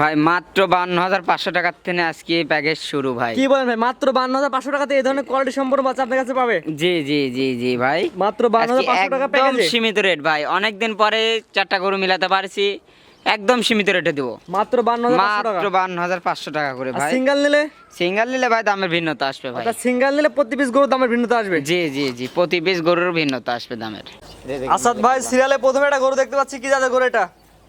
ভাই মাত্র 52,500 টাকার থেকে আজকে প্যাকেজ শুরু ভাই। কি বলেন ভাই, মাত্র 52,500 টাকাতে এই ধরনের কোয়ালিটি সম্পন্ন বাচ্চা আপনার কাছে পাবে? জি জি জি জি ভাই, মাত্র 52,500 টাকা একদম প্যাকেজে সীমিত রেট ভাই। অনেকদিন পরে চারটা গরু মিলাতে পারছি, একদম সীমিত রেটে দেবো। মাত্র 52,500 টাকা। মাত্র 52,500 টাকা করে আর ভাই। সিঙ্গেল নিলে? সিঙ্গেল নিলে ভাই দামের ভিন্নতা আসবে ভাই। আচ্ছা, সিঙ্গেল নিলে প্রতি পিস গরুর দামের ভিন্নতা আসবে? জি জি জি, প্রতি পিস গরুর ভিন্নতা আসবে দামের। আসাদ ভাই, সিরিয়ালে প্রথমে একটা গরু দেখতে পাচ্ছি, কি জাতের গরু এটা?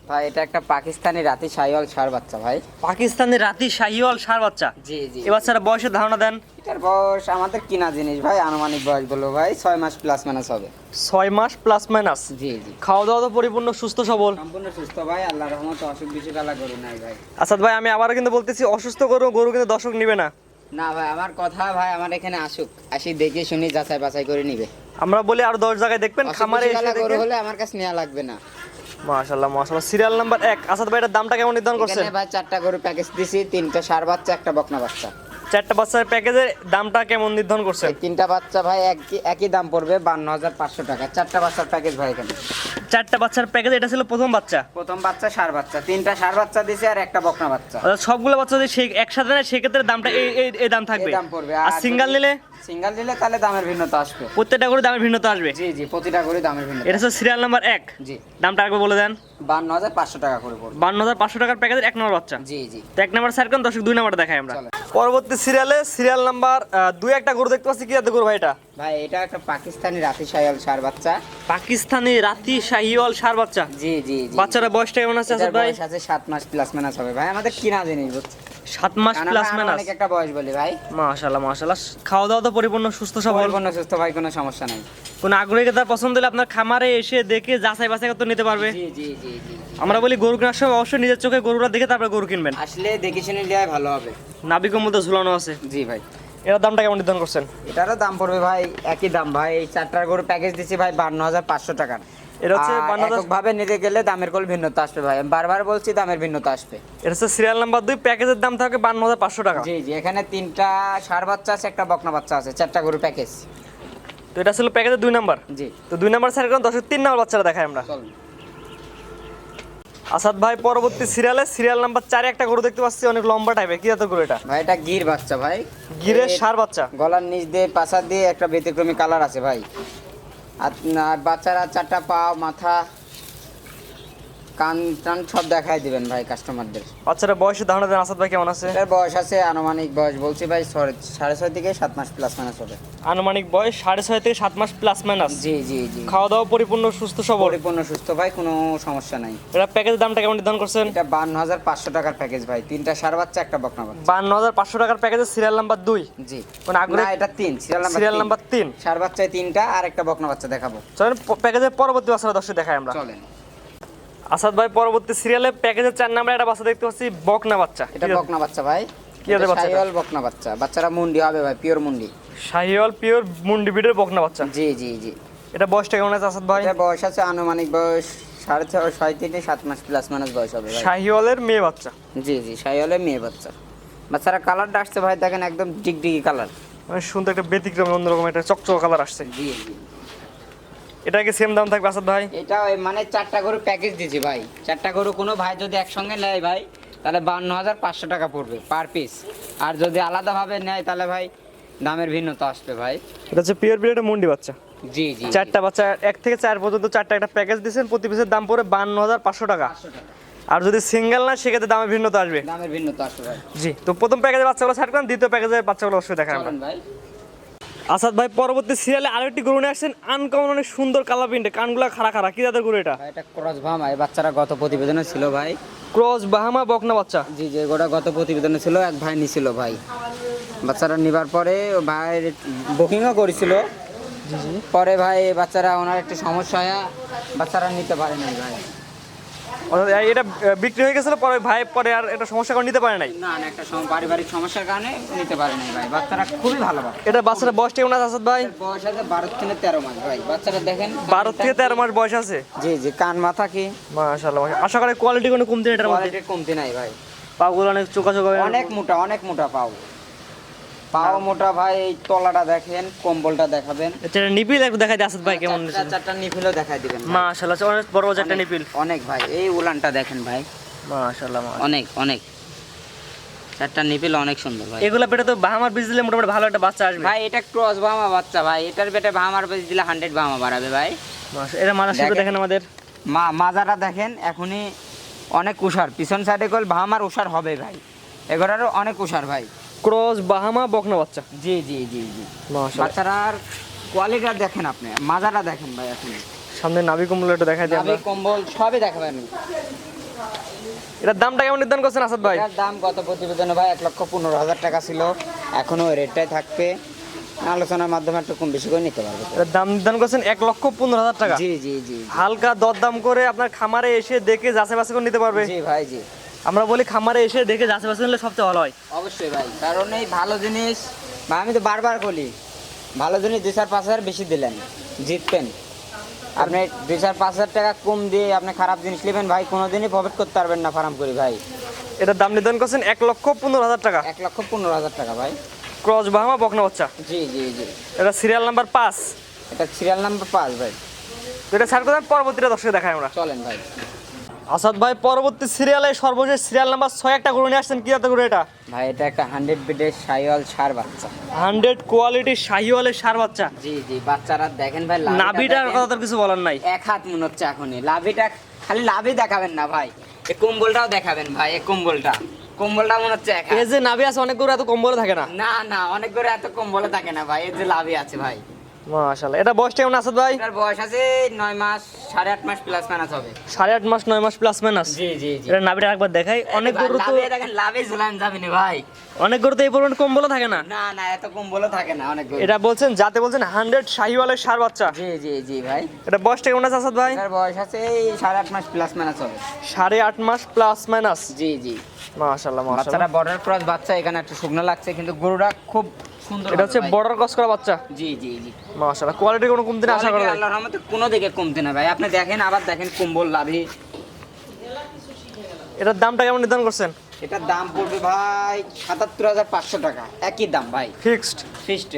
ভাই এটা একটা পাকিস্তানি রাতি শাহিওয়াল ষাঁড় বাচ্চা ভাই। পাকিস্তানি রাতি শাহিওয়াল ষাঁড় বাচ্চা। জি জি। এই বাচ্চার বয়সের ধারণা দেন। এটার বয়স আমাদের কিনা জিনিস ভাই, আনুমানিক বয়স বলবো ভাই 6 মাস প্লাস মাইনাস হবে। 6 মাস প্লাস মাইনাস। জি জি। খাওয়া দাওয়া তো পরিপূর্ণ সুস্থ সবল? সম্পূর্ণ সুস্থ ভাই, আল্লাহর রহমতে অসুখ বিসুখ আলা গরু নাই ভাই। আসাদ ভাই, আমি আবারও কিন্তু বলতেছি, অসুস্থ গরু গরু কিন্তু দর্শক নিবে না। না ভাই, আমার কথা ভাই, আমার এখানে আসুক, আসি দেখে শুনি যাচাই বাছাই করে নিবে। আমরা বলি আরো 10 জায়গায় দেখবেন, অসুখ খামারে বিসুখ এসে আলা গরু দেখে। হলে আমার কাছে নেওয়া লাগবে না। মাশাআল্লাহ মাশাআল্লাহ। Serial number 1। আসাদ ভাই, এটার দামটা কেমন নির্ধারণ করছেন? এখানে ভাই চারটা গরু প্যাকেজ দিছি, তিনটা ষাঁড় বাচ্চা, একটা বকনা বাচ্চা। চারটা বাচ্চার প্যাকেজের দামটা কেমন নির্ধারণ করছেন? এই তিনটা বাচ্চা ভাই একই দাম পড়বে 52,500 টাকা। চারটা বাচ্চার প্যাকেজ ভাই এখানে। চারটা বাচ্চার প্যাকেজ, এটা ছিল প্রথম বাচ্চা। প্রথম বাচ্চা ষাঁড় বাচ্চা, তিনটা ষাঁড় বাচ্চা দিছি আর একটা বকনা বাচ্চা। অর্থাৎ সবগুলো বাচ্চা যদি একসাথে নেয় সেক্ষেত্রে দামটা এই দাম থাকবে। এই দাম পড়বে। আর সিঙ্গেল নিলে? সিঙ্গেল নিলে তাহলে দামের ভিন্নতা আসবে। প্রত্যেকটা করে দামের ভিন্নতা আসবে? জি জি, প্রতিটা করে দামের ভিন্নতা। এটা হচ্ছে সিরিয়াল নাম্বার 1। জি। দামটা একবার বলে দেন। 52,500 টাকা করে পড়বে। 52,500 টাকার প্যাকেজের 1 নম্বর বাচ্চা। জি জি। তো 1 নম্বর স্যার কোন দর্শক 2 নম্বরটা দেখাই আমরা। চলে। পরবর্তী সিরিয়ালে সিরিয়াল নাম্বার 2 একটা গরু দেখতে পাচ্ছি, কি জাতের গরু ভাই এটা? ভাই এটা একটা পাকিস্তানি রাতি শাহিওয়াল ষাঁড় বাচ্চা। পাকিস্তানি রাতি শাহিওয়াল ষাঁড় বাচ্চা। জি জি জি। বাচ্চারা বয়সটা কেমন আছে এটার আসাদ ভাই? বয়স আছে 7 মাস প্লাস মাইনাস হবে ভাই, আমাদের কিনা জিনিস বুঝছেন। 7 মাস প্লাস মাইনাস। অনেক একটা বয়স বলি ভাই। মাশাআল্লাহ মাশাআল্লাহ। খাওয়া দাওয়া তো পরিপূর্ণ সুস্থ সবল? পরিপূর্ণ সুস্থ ভাই, কোনো সমস্যা নাই। কোন আগ্রহী ক্রেতার পছন্দ হলে আপনার খামারে এসে দেখে যাচাই বাছাই করতে নিতে পারবে। জি জি জি জি। আমরা বলি গরু কেনার সময় অবশ্যই নিজের চোখে গরুটা দেখে তারপরে গরু কিনবেন। আসলে দেখে শুনে নেওয়াই ভালো হবে। নাবিকের মধ্যে ঝুলানো আছে। জি ভাই। এর দামটা কেমন নির্ধারণ করছেন? এটারও দাম পড়বে ভাই একই দাম ভাই। এই চারটার গরু প্যাকেজ দিছি ভাই 52,500 টাকার। এটা হচ্ছে 52,000 ভাবে নিতে গেলে দামের কোল ভিন্নতা আসবে ভাই, আমি বারবার বলছি দামের ভিন্নতা আসবে। এটা হচ্ছে সিরিয়াল নাম্বার 2, প্যাকেজের দাম থাকে 52,500 টাকা। জি জি, এখানে তিনটা ষাঁড় বাচ্চা আছে, একটা বকনা বাচ্চা আছে, চারটা গরু প্যাকেজ। তো এটা ছিল প্যাকেজের 2 নাম্বার। জি। তো 2 নাম্বার স্যার কোন দর্শক 3 নাম্বার বাচ্চাটা দেখাই আমরা। চলুন। আসাদ ভাই, পরবর্তী সিরিয়ালে সিরিয়াল নাম্বার 4 একটা গরু দেখতে পাচ্ছি, অনেক লম্বা টাইপের, কি জাতের গরু এটা? ভাই এটা গির বাচ্চা ভাই। গিরের ষাঁড় বাচ্চা। গলার নিচ দিয়ে পাছা দিয়ে একটা ব্যতিক্রমী কালার আছে ভাই। আর বাচ্চারা চারটা পা, মাথা, কান টান সব দেখাই দিবেন ভাই কাস্টমারদের। বাচ্চারা বয়সের ধারণা দেন আসাদ ভাই, কেমন আছে? এটার বয়স আছে, আনুমানিক বয়স বলছি ভাই 6.5 থেকে 7 মাস প্লাস মাইনাস হবে। আনুমানিক বয়স 6.5 থেকে 7 মাস প্লাস মাইনাস। জি জি জি। খাওয়া দাওয়া পরিপূর্ণ সুস্থ সবল? পরিপূর্ণ সুস্থ ভাই, কোনো সমস্যা নাই। এটা প্যাকেজের দামটা কেমন নির্ধারণ করছেন? এটা 52,500 টাকার প্যাকেজ ভাই, তিনটা ষাঁড় বাচ্চা, একটা বকনা বাচ্চা। 52,500 টাকার প্যাকেজের সিরিয়াল নাম্বার 2। জি। কোন আগ্রহী? না, এটা 3, সিরিয়াল নাম্বার 3। ষাঁড় বাচ্চায় তিনটা আর একটা বকনা বাচ্চা দেখাবো। চলেন প্যাকেজের পরবর্তী বাচ্চাটা দর্শক দেখাই আমরা। চলেন। আসাদ ভাই, পরবর্তী সিরিয়ালে প্যাকেজের 4 নাম্বার একটা বাচ্চা দেখতে পাচ্ছি, বকনা বাচ্চা। এটা বকনা বাচ্চা ভাই। কি জাতের বাচ্চা এটা? শাহিওয়াল বকনা বাচ্চা। বাচ্চারা মুন্ডি হবে ভাই, পিওর মুন্ডি। শাহিওয়াল পিওর মুন্ডি বিটের বকনা বাচ্চা। জি জি জি। এটা বয়সটা কেমন আছে আসাদ ভাই? এটা বয়স আছে আনুমানিক বয়স 6.5 থেকে 7 মাস প্লাস মাইনাস বয়স হবে ভাই। শাহিওয়ালের মেয়ে বাচ্চা। জি জি, শাহিওয়ালের মেয়ে বাচ্চা। বাচ্চারা কালারটা আসছে ভাই, দেখেন একদম ডিগডিগি কালার। মানে সুন্দর একটা ব্যতিক্রম, অন্যরকম একটা চকচক কালার আসছে। জি জি। এটা কি সেম দাম থাকবে আসাদ ভাই? এটা ওই মানে চারটা গরু প্যাকেজ দিয়েছি ভাই। চারটা গরু কোনো ভাই যদি একসঙ্গে নেয় ভাই, তাহলে 52,500 টাকা পড়বে পার পিস। আর যদি আলাদাভাবে নেয় তাহলে ভাই দামের ভিন্নতা আসবে ভাই। এটা হচ্ছে পিওর বিটের মুন্ডি বাচ্চা। জি জি। চারটা বাচ্চা 1 থেকে 4 পর্যন্ত চারটা একটা প্যাকেজ দিয়েছেন, প্রতি পিসের দাম পড়ে 52,500 টাকা। 500 টাকা আর যদি সিঙ্গেল না সেক্ষেত্রে দামের ভিন্নতা আসবে। দামের ভিন্নতা আসবে ভাই। জি। তো প্রথম প্যাকেজের বাচ্চাগুলো ছাড় করেন, দ্বিতীয় প্যাকেজের বাচ্চাগুলো অবশ্যই দেখান আমরা। চলেন ভাই। আসাদ ভাই, পরবর্তী সিরিয়ালে আরেকটি গরু নিয়ে আসছেন, আনকমন অনেক সুন্দর কালার প্রিন্টে, কানগুলা খাড়া খাড়া, কি জাতের গরু এটা? ভাই এটা ক্রস ভামা। এই বাচ্চারা গত প্রতিবেদনে ছিল ভাই। ক্রস বাহামা বকনা বাচ্চা। জি জি, গোটা গত প্রতিবেদনে ছিল, এক ভাই নিছিল ভাই। বাচ্চারা নিবার পরে ভাইয়ের বুকিংও করেছিল। জি জি। পরে ভাই বাচ্চারা ওনার একটু সমস্যা হয়, বাচ্চারা নিতে পারে নাই ভাই। এটা বিক্রি হয়ে গেছিল, পরে ভাই পরে আর এটা সমস্যা করে নিতে পারে নাই। না না, একটা পারিবারিক সমস্যার কারণে নিতে পারে নাই ভাই। বাচ্চারা খুবই ভালো ভাই। এটা বাচ্চারা বয়সটা কেমন আছে আসাদ ভাই? বয়স আছে 12 থেকে 13 মাস ভাই। বাচ্চারা দেখেন 12 থেকে 13 মাস বয়স আছে। জি জি, কান মাথা কি মাশাআল্লাহ। আশা করি কোয়ালিটি কোনো কমতি নেই এটার মধ্যে? কোয়ালিটির কমতি নাই ভাই। পাগুলো অনেক চোকা চোকা, অনেক মোটা, অনেক মোটা পাও। পাও মোটা ভাই। এই তলাটা দেখেন, কম্বলটা দেখাবেন। এটা নিপিল একটু দেখাই দিই আসাদ ভাই কেমন। চারটা নিফিলও দেখাই দিবেন ভাই। মাশাআল্লাহ, অনেক বড় বড় একটা নিপিল। অনেক ভাই। এই উলানটা দেখেন ভাই। মাশাআল্লাহ অনেক অনেক চারটা নিপিল অনেক সুন্দর ভাই। এগুলা পেটে তো বাহামার বীজ দিলে মোটামুটি ভালো একটা বাচ্চা আসবে ভাই এটা ক্রস বাহামা বাচ্চা ভাই, এটার পেটে বাহামার বীজ দিলে 100 বাহামা বাড়াবে ভাই। এটা মাথা শিখে দেখেন আমাদের মাজাটা দেখেন এখনই অনেক উষার, পিছন সাইডে কল বাহামার উষার হবে ভাই, এগুলোরও অনেক উষার ভাই। ক্রস বাহামা বকনা বাচ্চা। জি জি জি জি মাশাআল্লাহ। বাচ্চারার কোয়ালিটিটা দেখেন আপনি, মাজাটা দেখেন ভাই। এখন সামনে নাভি কম্বল একটু দেখাই দিই আমরা। নাভি কম্বল সবই দেখাবেন। এটার দামটা কেমন নির্ধারণ করছেন আসাদ ভাই? এটার দাম গত প্রতিবেদনে ভাই 1,15,000 টাকা ছিল, এখনো ওই রেটটাই থাকবে, আলোচনার মাধ্যমে একটু কম বেশি করে নিতে পারবে। এটার দাম নির্ধারণ করছেন 1,15,000 টাকা। জি জি জি হালকা দরদাম করে আপনার খামারে এসে দেখে যাচাই বাছাই করে নিতে পারবে। জি ভাই জি। আমরা বলি খামারে এসে দেখে যাচাই বাছাই নিলে সবচেয়ে ভালো হয়। অবশ্যই ভাই, কারণ এই ভালো জিনিস বা আমি তো বারবার বলি, ভালো জিনিস 2-4-5 হাজার বেশি দিলেন জিতবেন। আপনি 2-4-5 হাজার টাকা কম দিয়ে আপনি খারাপ জিনিস নেবেন ভাই, কোনোদিনই প্রফিট করতে পারবেন না ফার্ম করি ভাই। এটার দাম নির্ধারণ করছেন 1,15,000 টাকা। 1,15,000 টাকা ভাই। ক্রস বাহামা বকনা বাচ্চা। জি জি জি। এটা সিরিয়াল নাম্বার 5। এটা সিরিয়াল নাম্বার 5 ভাই। তো এটা ছাড় করে পরবর্তীটা দর্শকে দেখাই আমরা। চলেন ভাই। আসাদ ভাই পরবর্তী সিরিয়ালে সর্বশেষ সিরিয়াল নাম্বার 6 একটা গরু নিয়ে আসছেন, কি জাতের গরু এটা? ভাই এটা একটা 100 বিটের শাইওয়াল ষাঁড় বাচ্চা। 100 কোয়ালিটি শাহিওয়ালের ষাঁড় বাচ্চা। জি জি, বাচ্চারা দেখেন ভাই, নাভিটার কথা তো কিছু বলার নাই। এক হাত মনে হচ্ছে এখনই। লাভিটা খালি লাভি দেখাবেন না ভাই, এই কম্বলটাও দেখাবেন ভাই। এই কম্বলটা মনে হচ্ছে এক হাত। এই যে নাভি আছে অনেক গরু এত কম্বলে থাকে না। না না, অনেক করে এত কম্বলে থাকে না ভাই, এই যে লাভি আছে ভাই। মাশাআল্লাহ। এটা বয়সটা কেমন আসাদ ভাই? এটার বয়স আছে 9 মাস, 8.5 মাস প্লাস মাইনাস হবে। 8.5 মাস 9 মাস প্লাস মাইনাস। জি জি জি। এটা নাভিটা একবার দেখাই। অনেক গরু তো দেখেন লাভে ঝুলান যাবে না ভাই, অনেক গরু তো এই পরিমাণ কম্বলে থাকে না। না না, এত কম্বলে থাকে না অনেক গরু। এটা বলছেন যাতে বলছেন 100 শাহিওয়ালের ষাঁড় বাচ্চা। জি জি জি ভাই। এটা বয়সটা কেমন আছে আসাদ ভাই? এটার বয়স আছে 8.5 মাস প্লাস মাইনাস হবে। 8.5 মাস প্লাস মাইনাস। জি জি। মাশাআল্লাহ বাচ্চাটা মাশাআল্লাহ। বর্ডার ক্রস বাচ্চা, এখানে একটু শুকনো লাগছে কিন্তু গরুটা খুব সুন্দর। এটা হচ্ছে বর্ডার ক্রস করা বাচ্চা। জি জি জি। মাশাআল্লাহ। কোয়ালিটি কোনো কমতি না আশা করা যায়? আল্লাহর রহমতে কোনো দিকে কমতে না ভাই। আপনি দেখেন, আবার দেখেন কম্বল লাভি। এটার দামটা কেমন নির্ধারণ করছেন? এটার দাম পড়বে ভাই 77,500 টাকা, একই দাম ভাই, ফিক্সড। ফিক্সড।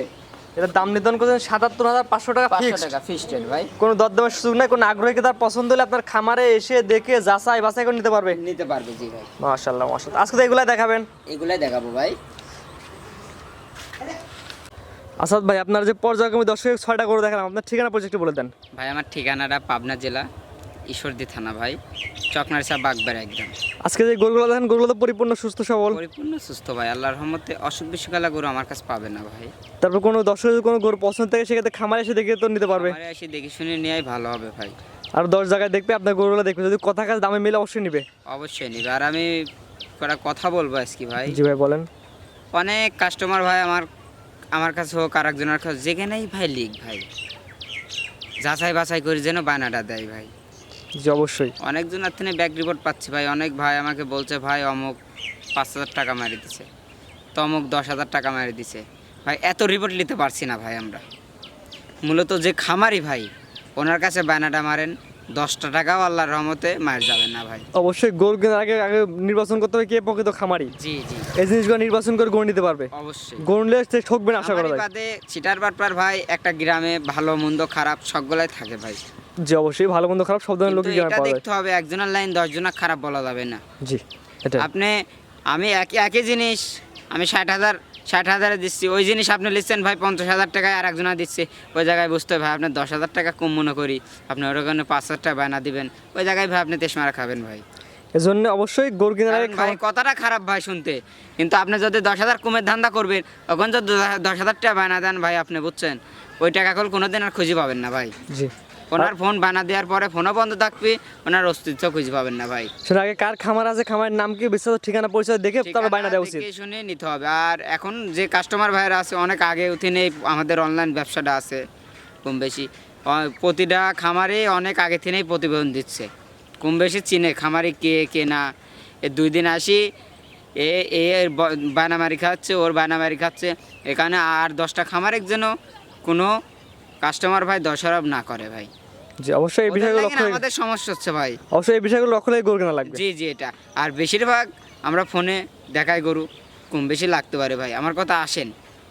এটার দাম নির্ধারণ করছেন 77,500 টাকা 500 ফিক্সড। টাকা ফিক্সড ভাই। কোনো দরদামের সুযোগ নাই। কোনো আগ্রহীকে তার পছন্দ হলে আপনার খামারে এসে দেখে যাচাই বাছাই করে নিতে পারবে। নিতে পারবে জি ভাই। মাশাআল্লাহ মাশাআল্লাহ। আজকে তো এগুলাই দেখাবেন। এগুলাই দেখাবো ভাই। আসাদ ভাই আপনার যে পর্যায়ক্রমে দর্শক 6টা গরু দেখালাম, আপনার ঠিকানা প্রজেক্টে বলে দেন। ভাই আমার ঠিকানাটা পাবনা জেলা ঈশ্বরদী থানা ভাই, চকনারসা বাগবাড়ি একদম। আজকে যে গরুগুলো দেখেন, গরুগুলো তো পরিপূর্ণ সুস্থ সবল, পরিপূর্ণ সুস্থ ভাই, আল্লাহর রহমতে অসুখ বিসুখালা গরু আমার কাছে পাবে না ভাই। তারপর কোনো দর্শক যদি কোনো গরু পছন্দ থাকে সেক্ষেত্রে খামারে এসে দেখে তো নিতে পারবে। আমারে এসে দেখে শুনে নেওয়াই ভালো হবে ভাই। আর 10 জায়গায় দেখবে, আপনার গরুগুলো দেখবে, যদি কথা কাজ দামে মিলে অবশ্যই নিবে। অবশ্যই নিবে। আর আমি কটা কথা বলবো আজকে ভাই। জি ভাই বলেন। অনেক কাস্টমার ভাই আমার কাছে হোক আর একজনের কাছে, যেখানেই ভাই লিখ ভাই, যাচাই বাছাই করে যেন বায়নাটা দেয় ভাই। জি অবশ্যই। অনেকজনের থেকে ব্যাক রিপোর্ট পাচ্ছি ভাই, অনেক ভাই আমাকে বলছে ভাই অমুক 5,000 টাকা মারি দিছে, তো অমুক 10,000 টাকা মারি দিছে। ভাই এত রিপোর্ট নিতে পারছি না ভাই আমরা। মূলত যে খামারি ভাই, ওনার কাছে বায়নাটা মারেন, 10টা টাকাও আল্লাহর রহমতে মার যাবেন না ভাই। অবশ্যই গরু কেনার আগে আগে নির্বাচন করতে হবে কে প্রকৃত খামারি। জি জি, এই জিনিসগুলো নির্বাচন করে গরু নিতে পারবে। অবশ্যই। গরু নিলে সে ঠকবে না আশা করা যায়। বাদে চিটার বাটপার ভাই, একটা গ্রামে ভালো মন্দ খারাপ সবগুলাই থাকে ভাই। জি অবশ্যই, ভালো মন্দ খারাপ সব ধরনের লোকই কিন্তু গ্রামে এটা পাওয়া যায়। দেখতে হবে, একজনের লাইন 10 জনের খারাপ বলা যাবে না। জি এটা আমি একই জিনিস আমি 60,000 দিচ্ছি, ওই জিনিস আপনি লিখছেন ভাই 50,000 টাকায়, আর একজনা দিচ্ছে, ওই জায়গায় বুঝতে হবে ভাই আপনার 10,000 টাকা কম মনে করি, আপনি ওর ওখানে 5,000 টাকা বায়না দিবেন, ওই জায়গায় ভাই আপনি তেশমারা খাবেন ভাই। এজন্য অবশ্যই গরু কেনার আগে কারণ ভাই কথাটা খারাপ ভাই শুনতে, কিন্তু আপনি যদি 10,000 কমের ধান্দা করবেন, তখন যদি 10,000 টাকা বায়না দেন ভাই, আপনি বুঝছেন ওই টাকা কল কোনোদিন আর খুঁজে পাবেন না ভাই। জি ওনার ফোন বানা দেওয়ার পরে ফোনও বন্ধ থাকবে, ওনার অস্তিত্ব খুঁজে পাবেন না ভাই। সেটা আগে কার খামার আছে, খামারের নাম কি, বিস্তারিত ঠিকানা পরিচয় দেখে তারপর বায়না দেওয়া উচিত। দেখে শুনে নিতে হবে। আর এখন যে কাস্টমার ভাইরা আছে, অনেক আগে উঠিনে আমাদের অনলাইন ব্যবসাটা আছে কম বেশি, প্রতিটা খামারে অনেক আগে থেকেই প্রতিবেদন দিচ্ছে, কম বেশি চিনে খামারে কে না। 2 দিন আসি বায়নামারি খাচ্ছে, ওর বায়নামারি খাচ্ছে, এখানে আর 10টা খামারের জন্য কোনো কাস্টমার ভাই দশারব না করে ভাই। জি অবশ্যই এই বিষয়গুলো লক্ষ্য রেখে, আমাদের সমস্যা হচ্ছে ভাই। অবশ্যই এই বিষয়গুলো লক্ষ্য রেখে গরু কেনা লাগবে। জি জি, এটা আর বেশিরভাগ আমরা ফোনে দেখাই গরু, কম বেশি লাগতে পারে ভাই। আমার কথা আসেন,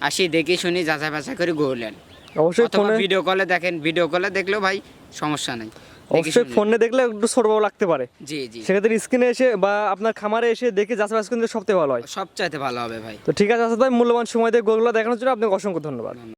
আসি দেখে শুনি যাচাই বাছাই করে গরু নেন। অবশ্যই অথবা ফোনে ভিডিও কলে দেখেন, ভিডিও কলে দেখলেও ভাই সমস্যা নেই। অবশ্যই ফোনে দেখলে একটু ছোট বড় লাগতে পারে, জি জি, সেক্ষেত্রে স্ক্রিনে এসে বা আপনার খামারে এসে দেখে যাচাই বাছাই করলে সবথেকে ভালো হয়। সবচাইতে ভালো হবে ভাই। তো ঠিক আছে আসাদ ভাই, মূল্যবান সময় দিয়ে গরুগুলো দেখানোর জন্য আপনাকে অসংখ্য ধন্যবাদ।